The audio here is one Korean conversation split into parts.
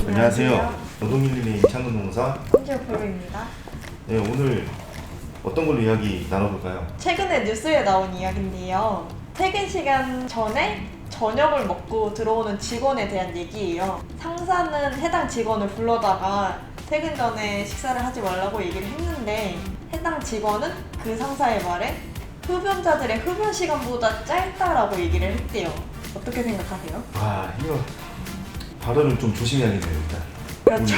안녕하세요. 노동일린의 임창근 노무사. 손지우프로입니다. 네, 오늘 어떤 걸로 이야기 나눠볼까요? 최근에 뉴스에 나온 이야기인데요. 퇴근 시간 전에 저녁을 먹고 들어오는 직원에 대한 얘기예요. 상사는 해당 직원을 불러다가 퇴근 전에 식사를 하지 말라고 얘기를 했는데 해당 직원은 그 상사의 말에 흡연자들의 흡연 시간보다 짧다라고 얘기를 했대요. 어떻게 생각하세요? 이거 발언을 좀 조심해야겠네요, 일단. 그렇죠.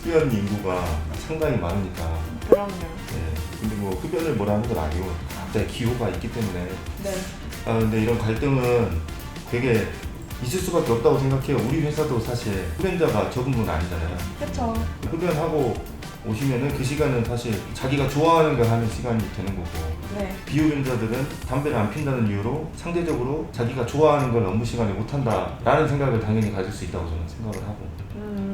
흡연 인구가 상당히 많으니까. 그럼요. 네, 근데 뭐 흡연을 뭐라 하는 건 아니고 각자의 기호가 있기 때문에. 네. 근데 이런 갈등은 되게 있을 수밖에 없다고 생각해요. 우리 회사도 사실 흡연자가 적은 건 아니잖아요. 그렇죠. 흡연하고 오시면은 그 시간은 사실 자기가 좋아하는 걸 하는 시간이 되는 거고, 네. 비흡연자들은 담배를 안 핀다는 이유로 상대적으로 자기가 좋아하는 걸 업무 시간에 못한다라는 생각을 당연히 가질 수 있다고 저는 생각을 하고,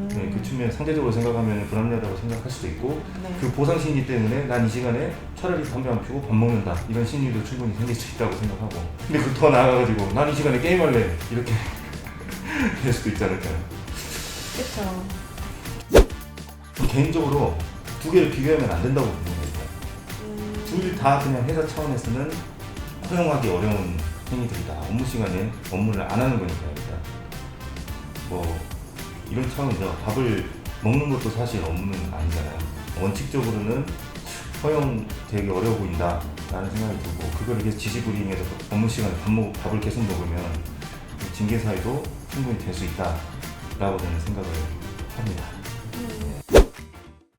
네, 그 측면 상대적으로 생각하면 불합리하다고 생각할 수도 있고, 네. 그 보상 심리 때문에 난 이 시간에 차라리 담배 안 피우고 밥 먹는다 이런 심리도 충분히 생길 수 있다고 생각하고, 근데 그 더 나아가가지고 난 이 시간에 게임할래 이렇게 될 수도 있지 않을까요? 그렇죠. 개인적으로 두 개를 비교하면 안 된다고 보는 거예요. 둘 다 그냥 회사 차원에서는 허용하기 어려운 행위들이다. 업무 시간에 업무를 안 하는 거니까요. 일단. 뭐 이런 차원에서 밥을 먹는 것도 사실 업무는 아니잖아요. 원칙적으로는 허용되기 어려워 보인다 라는 생각이 들고, 그걸 계속 지지부림해서 업무 시간에 밥을 계속 먹으면 징계 사유도 충분히 될 수 있다 라고 저는 생각을 합니다.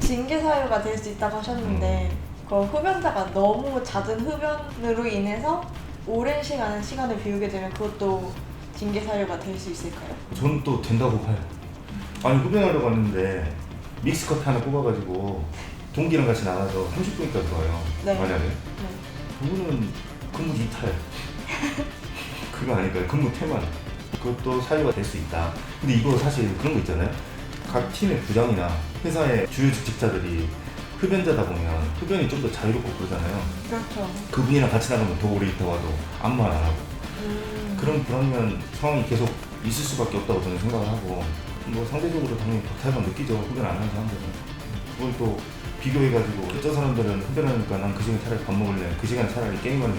징계 사유가 될 수 있다고 하셨는데 그 흡연자가 너무 잦은 흡연으로 인해서 오랜 시간을 비우게 되면 그것도 징계 사유가 될 수 있을까요? 저는 또 된다고 봐요. 아니 흡연하러 갔는데 믹스커피 하나 뽑아가지고 동기랑 같이 나가서 30분 있다 들어와요. 네. 만약에 네. 그거는 근무 이탈 그거 아닐까요? 근무 태만. 그것도 사유가 될 수 있다. 근데 이거 사실 그런 거 있잖아요. 각 팀의 부장이나 회사의 주요 직책자들이 흡연자다 보면 흡연이 좀 더 자유롭고 그러잖아요. 그렇죠. 그분이랑 같이 나가면 더 오래 있다 와도 아무 말 안 하고, 그런 불합리한 상황이 계속 있을 수밖에 없다고 저는 생각을 하고, 뭐 상대적으로 당연히 박탈감 느끼죠. 흡연 안 하는 사람들은. 그걸 또 비교해가지고 저 사람들은 흡연하니까 난 그 시간에 차라리 밥 먹을래, 그 시간에 차라리 게임할래,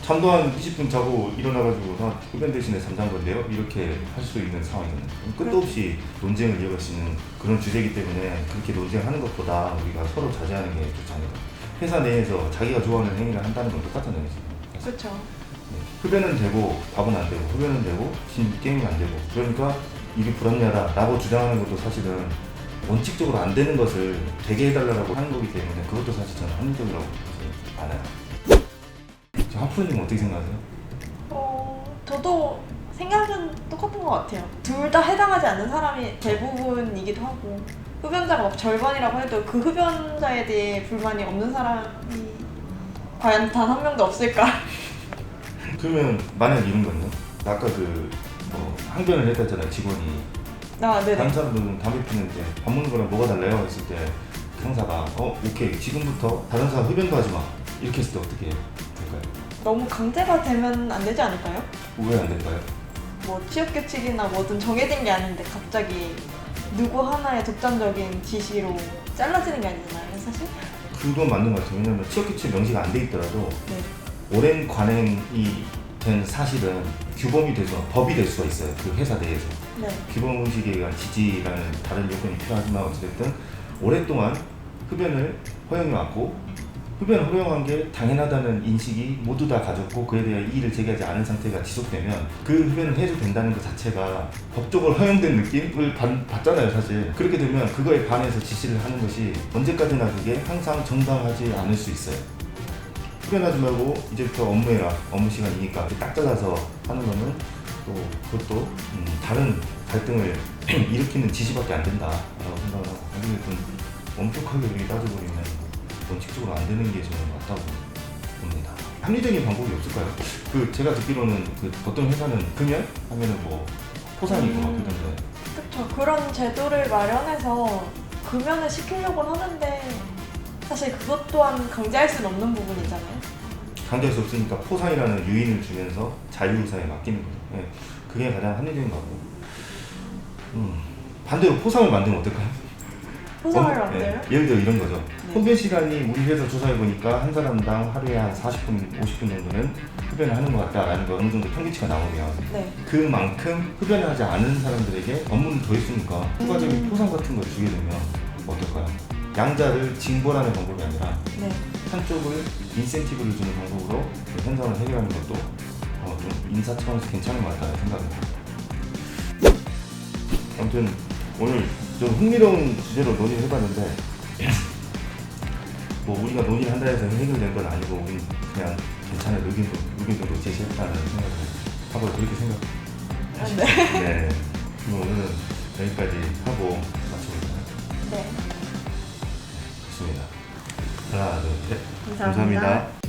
잠도 한 20분 자고 일어나가지고 나 흡연 대신에 잠잔 건데요? 이렇게 할 수 있는 상황이잖아요. 끝도 없이 논쟁을 이어갈 수 있는 그런 주제이기 때문에 그렇게 논쟁하는 것보다 우리가 서로 자제하는 게 좋지 않을까. 회사 내에서 자기가 좋아하는 행위를 한다는 건 똑같잖아요. 그렇죠. 네. 흡연은 되고 밥은 안 되고, 흡연은 되고 게임은 안 되고, 그러니까 이게 불합리하다라고 주장하는 것도 사실은 원칙적으로 안 되는 것을 되게 해달라고 하는 거기 때문에 그것도 사실 저는 합리적이라고 보지 않아요. 하프로님은 어떻게 생각하세요? 저도 생각은 똑같은 것 같아요. 둘 다 해당하지 않는 사람이 대부분이기도 하고 흡연자가 막 절반이라고 해도 그 흡연자에 대해 불만이 없는 사람이 과연 단 한 명도 없을까? 그러면 만약 이런 거요. 아까 항변을 했다잖아요, 직원이. 네네. 다른 사람들은 담배 피는데 밥 먹는 거랑 뭐가 달라요? 했을 때 그 상사가 오케이 지금부터 다른 사람 흡연도 하지 마 이렇게 했을 때 어떻게 될까요? 너무 강제가 되면 안 되지 않을까요? 왜 안 될까요? 뭐 취업 규칙이나 뭐든 정해진 게 아닌데 갑자기 누구 하나의 독단적인 지시로 잘라지는 게 아니잖아요, 사실? 그건 맞는 것 같아요. 왜냐면 취업규칙 명시가 안 돼 있더라도 네. 오랜 관행이 된 사실은 규범이 돼서 법이 될 수가 있어요. 그 회사 내에서. 네. 규범의식에 의한 지지라는 다른 요건이 필요하지만 어쨌든 오랫동안 흡연을 허용해 왔고, 흡연을 허용한 게 당연하다는 인식이 모두 다 가졌고 그에 대한 이의를 제기하지 않은 상태가 지속되면 그 흡연을 해도 된다는 것 자체가 법적으로 허용된 느낌을 받잖아요, 사실. 그렇게 되면 그거에 반해서 지시를 하는 것이 언제까지나 그게 항상 정당하지 않을 수 있어요. 흡연하지 말고 이제부터 업무해라, 업무 시간이니까 딱 잘라서 하는 거는 또 그것도 다른 갈등을 일으키는 지시밖에 안 된다라고 생각을 하고, 어쨌든 엄격하게 우리 따져버리면 원칙적으로 안 되는 게 저는 맞다고 봅니다. 합리적인 방법이 없을까요? 제가 듣기로는 어떤 회사는 금연 하면은 뭐 포상이고 막 그러던데. 그렇죠. 그런 제도를 마련해서 금연을 시키려고는 하는데 사실 그것 또한 강제할 수는 없는 부분이잖아요. 강제할 수 없으니까 포상이라는 유인을 주면서 자유의사에 맡기는 거죠. 네, 그게 가장 합리적인 거고. 반대로 포상을 만들면 어떨까요? 포상을 네, 만들어요? 예를 들어 이런 거죠. 네. 흡연 시간이 우리 회사 조사해 보니까 한 사람당 하루에 한 40분, 50분 정도는 흡연을 하는 것 같다라는 거 어느 정도 평균치가 나오면 네. 그만큼 흡연을 하지 않은 사람들에게 업무를 더했으니까 추가적인 포상 같은 걸 주게 되면 어떨까요? 양자를 징벌하는 방법이 아니라 네. 한쪽을 인센티브를 주는 방법으로 그 현상을 해결하는 것도 좀 인사 차원에서 괜찮은 것 같다는 생각입니다. 아무튼 오늘 좀 흥미로운 주제로 논의를 해봤는데 뭐 우리가 논의를 한다 해서 해결된 건 아니고 우린 그냥 괜찮은 의견도 제시했다는 생각을 하고 그렇게 생각하시죠. 네. 네. 그럼 오늘은 여기까지 하고 마쳐볼까요? 네. 좋습니다. 하나, 둘, 셋. 감사합니다. 감사합니다.